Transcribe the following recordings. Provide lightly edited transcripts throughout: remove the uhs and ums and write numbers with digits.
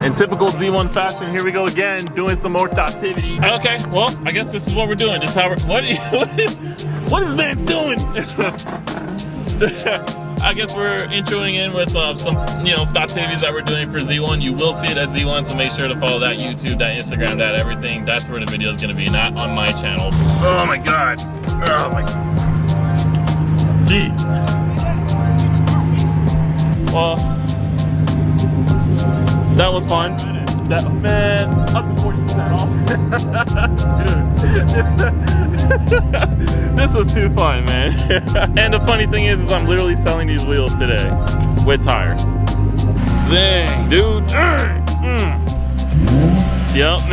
In typical Z1 fashion, here we go again, doing some more activity. Okay, well, I guess this is what we're doing. This is how we're, what is man's doing? I guess we're introing in with some, activities that we're doing for Z1. You will see it at Z1, so make sure to follow that YouTube, that Instagram, that everything. That's where the video is gonna be, not on my channel. Oh my God. Oh my God. Jeez. Well, that was fun. That, man, up to 40% off. Dude, this was too fun, man. And the funny thing is I'm literally selling these wheels today with tires. Dang, dude. Yep.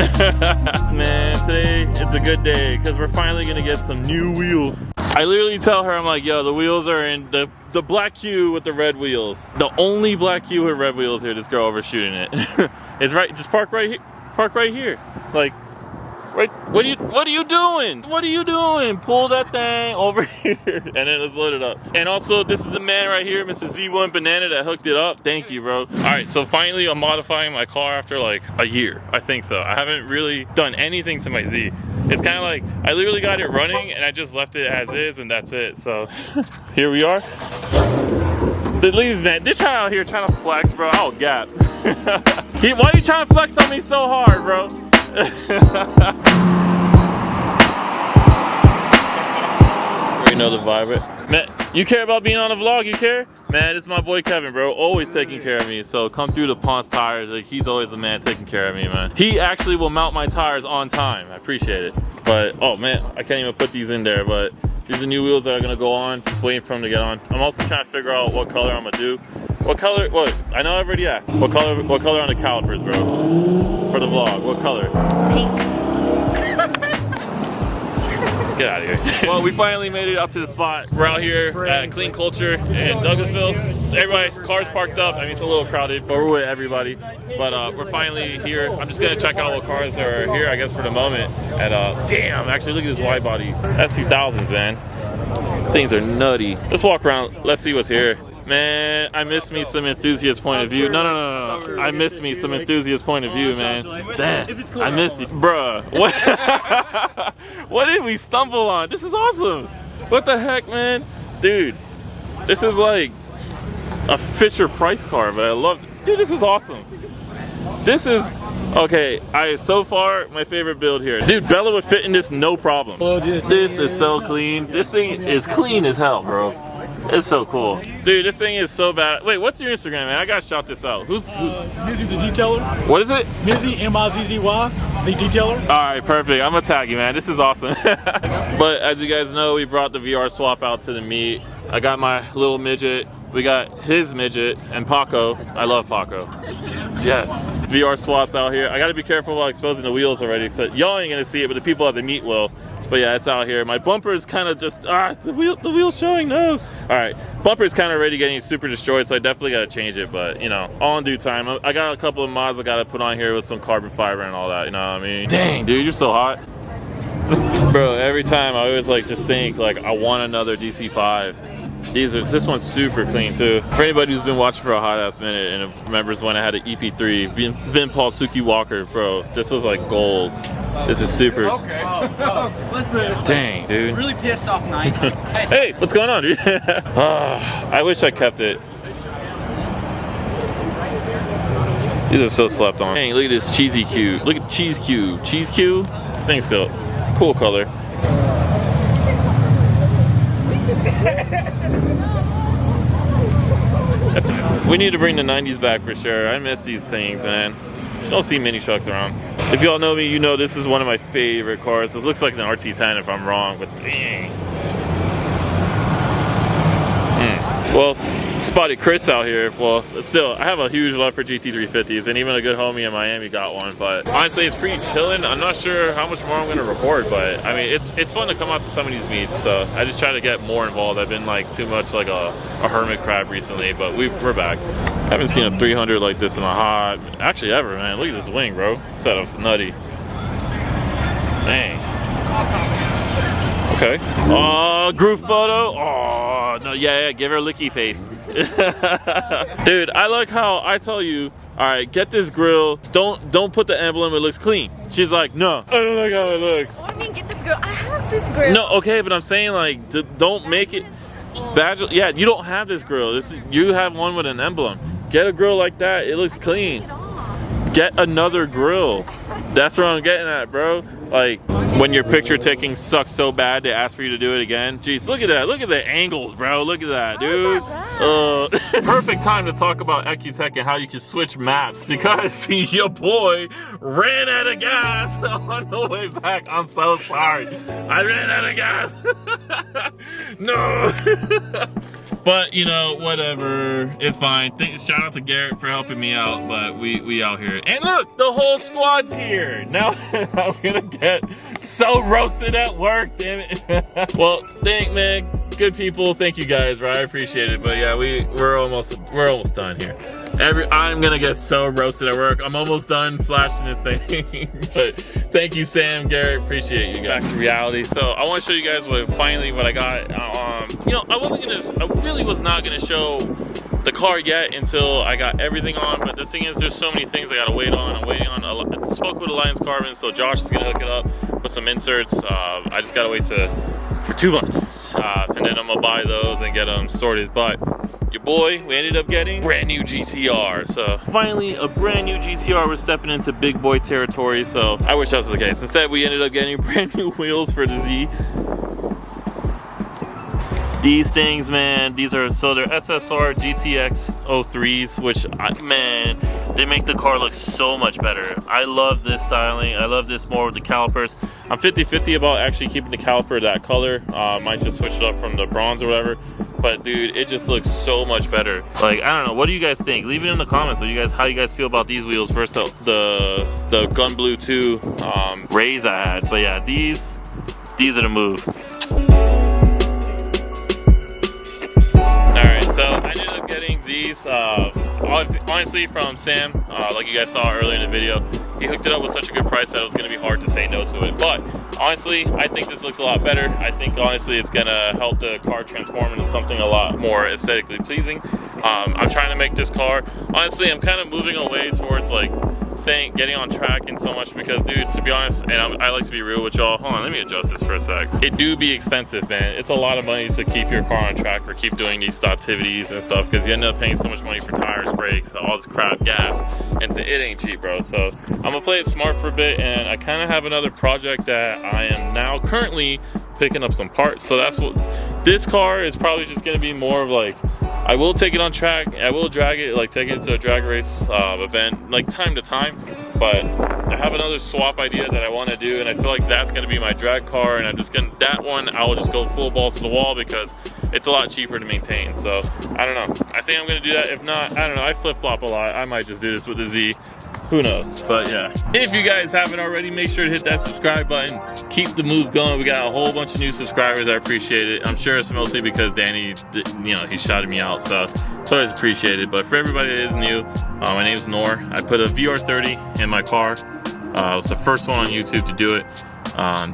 Man, today it's a good day because we're finally gonna get some new wheels. I literally tell her, I'm like, yo, the wheels are in the black Q with the red wheels. The only black Q with red wheels here. This girl overshooting it. It's right, just park right here. Park right here. Like, right, what are you doing? What are you doing? Pull that thing over here and then let's load it up. And also, this is the man right here, Mr. Z1 Banana, that hooked it up. Thank you, bro. All right, so finally I'm modifying my car after like a year. I think so. I haven't really done anything to my Z. It's kind of like, I literally got it running and I just left it as is and that's it. So here we are. The ladies, man, they're out here trying to flex, bro. Oh, gap. Why are you trying to flex on me so hard, bro? You know the vibe, right? Man, you care about being on the vlog? You care? Man, it's my boy Kevin, bro. Always taking care of me. So come through to Ponce Tires. Like, he's always the man taking care of me, man. He actually will mount my tires on time. I appreciate it. But, oh man, I can't even put these in there. But these are new wheels that are gonna go on. Just waiting for them to get on. I'm also trying to figure out what color I'm gonna do. What color? What? I know I already asked. What color on the calipers, bro? For the vlog. What color? Pink. Get out of here. Well, we finally made it out to the spot. We're out here at Clean Culture in Douglasville. Everybody, cars parked up. I mean, it's a little crowded, but we're with everybody. But we're finally here. I'm just gonna check out what cars are here, I guess, for the moment. And damn, actually, look at this wide body. That's 2000s, man. Things are nutty. Let's walk around. Let's see what's here. Man, I miss me some enthusiast point of view. No. I miss me some enthusiast point of view, man. Damn, I miss you. Bruh, what? What did we stumble on? This is awesome. What the heck, man? Dude, this is like a Fisher Price car, but I love it. Dude, this is awesome. This is, okay, so far, my favorite build here. Dude, Bella would fit in this no problem. This is so clean. This thing is clean as hell, bro. It's so cool. Dude, this thing is so bad. Wait, what's your Instagram, man? I gotta shout this out. Who's Mizzy the Detailer. What is it? Mizzy, M-I-Z-Z-Y, the Detailer. Alright, perfect. I'm gonna tag you, man. This is awesome. But as you guys know, we brought the VR swap out to the meet. I got my little midget. We got his midget and Paco. I love Paco. Yes. VR swaps out here. I gotta be careful while exposing the wheels already. So y'all ain't gonna see it, but the people at the meet will. But yeah, it's out here. My bumper is kind of just, the wheel's showing, no. All right, bumper is kind of already getting super destroyed, so I definitely got to change it, but you know, all in due time. I got a couple of mods I got to put on here with some carbon fiber and all that, you know what I mean? Dang, dude, you're so hot. Bro, every time I always like just think like I want another DC5. This one's super clean too. For anybody who's been watching for a hot ass minute and remembers when I had an EP3, Vin Paul Suki Walker, bro, this was like goals. This is super. Okay. Dang, dude. Really pissed off night. Hey, what's going on, dude? I wish I kept it. These are so slept on. Dang, look at this cheesy cube. Look at Cheese Cube. Cheese Cube? This thing's still, it's a cool color. We need to bring the 90s back for sure. I miss these things, man. You don't see mini trucks around. If y'all know me, you know this is one of my favorite cars. This looks like an RT10 if I'm wrong, but dang. Well, spotted Chris out here. Well, still, I have a huge love for GT350s, and even a good homie in Miami got one. But honestly, it's pretty chilling. I'm not sure how much more I'm gonna record, but I mean, it's fun to come out to some of these meets. So I just try to get more involved. I've been like too much like a hermit crab recently, but we're back. I haven't seen a 300 like this in a hot, actually ever, man. Look at this wing, bro. Setup's nutty. Dang. Okay. Oh, group photo. Oh, no, yeah, give her a licky face. Dude, I like how I tell you, all right, get this grill. Don't put the emblem, it looks clean. She's like, no, I don't like how it looks. What do you mean get this grill? I have this grill. No, okay, but I'm saying like, don't make it. Badge, yeah, you don't have this grill. You have one with an emblem. Get a grill like that, it looks clean. Get another grill. That's what I'm getting at, bro. Like, when your picture taking sucks so bad, they ask for you to do it again. Jeez, look at that. Look at the angles, bro. Look at that, dude. Perfect time to talk about Ecutech and how you can switch maps, because your boy ran out of gas on the way back. I'm so sorry. I ran out of gas. No. But, you know, whatever, it's fine. Shout out to Garrett for helping me out, but we out here. And look, the whole squad's here. Now I was gonna get so roasted at work, damn it. Well, man, good people, thank you guys, right? I appreciate it. But yeah, we're almost done here. I'm gonna get so roasted at work. I'm almost done flashing this thing. But thank you, Sam, Garrett, appreciate you guys. Back to reality. So I want to show you guys what I got. You know, I really was not gonna show the car yet until I got everything on. But the thing is, there's so many things I gotta wait on. I'm waiting on. I spoke with Alliance Carbon, so Josh is gonna hook it up with some inserts. I just gotta wait for 2 months, and then I'm gonna buy those and get them sorted. But your boy, we ended up getting brand new GTR. So finally, a brand new GTR. We're stepping into big boy territory. So I wish that was the case. Instead, we ended up getting brand new wheels for the Z. These things, man, they're SSR GTX03s, which, man, they make the car look so much better. I love this styling. I love this more with the calipers. I'm 50-50 about actually keeping the caliper that color. Might just switch it up from the bronze or whatever. But dude, it just looks so much better. Like, I don't know, what do you guys think? Leave it in the comments. How you guys feel about these wheels versus the Gun Blue 2 Rays I had. But yeah, these are the move. So I ended up getting these, honestly, from Sam, like you guys saw earlier in the video. He hooked it up with such a good price that it was going to be hard to say no to it. But honestly, I think this looks a lot better. I think honestly it's going to help the car transform into something a lot more aesthetically pleasing. I'm trying to make this car, honestly, I'm kind of moving away towards like getting on track and so much, because dude, to be honest, and I like to be real with y'all. Hold on, let me adjust this for a sec. It do be expensive, man. It's a lot of money to keep your car on track or keep doing these activities and stuff, because you end up paying so much money for tires, brakes, all this crap, gas, and it ain't cheap, bro. So I'm gonna play it smart for a bit, and I kind of have another project that I am now currently picking up some parts. So that's what this car is probably just gonna be more of like, I will take it on track, I will drag it, like take it to a drag race event, like time to time, but I have another swap idea that I want to do, and I feel like that's going to be my drag car, and I'm just going to, that one, I will just go full balls to the wall because it's a lot cheaper to maintain. So, I don't know. I think I'm going to do that. If not, I don't know. I flip-flop a lot. I might just do this with the Z. Who knows? But yeah, if you guys haven't already, make sure to hit that subscribe button. Keep the move going. We got a whole bunch of new subscribers. I appreciate it. I'm sure it's mostly because Danny, you know, he shouted me out, so it's always appreciated. But for everybody that is new, my name's Noir. I put a VR30 in my car. It was the first one on YouTube to do it.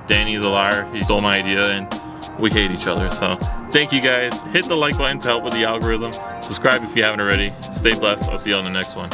Danny's a liar. He stole my idea, and we hate each other. So thank you guys. Hit the like button to help with the algorithm. Subscribe if you haven't already. Stay blessed. I'll see you on the next one.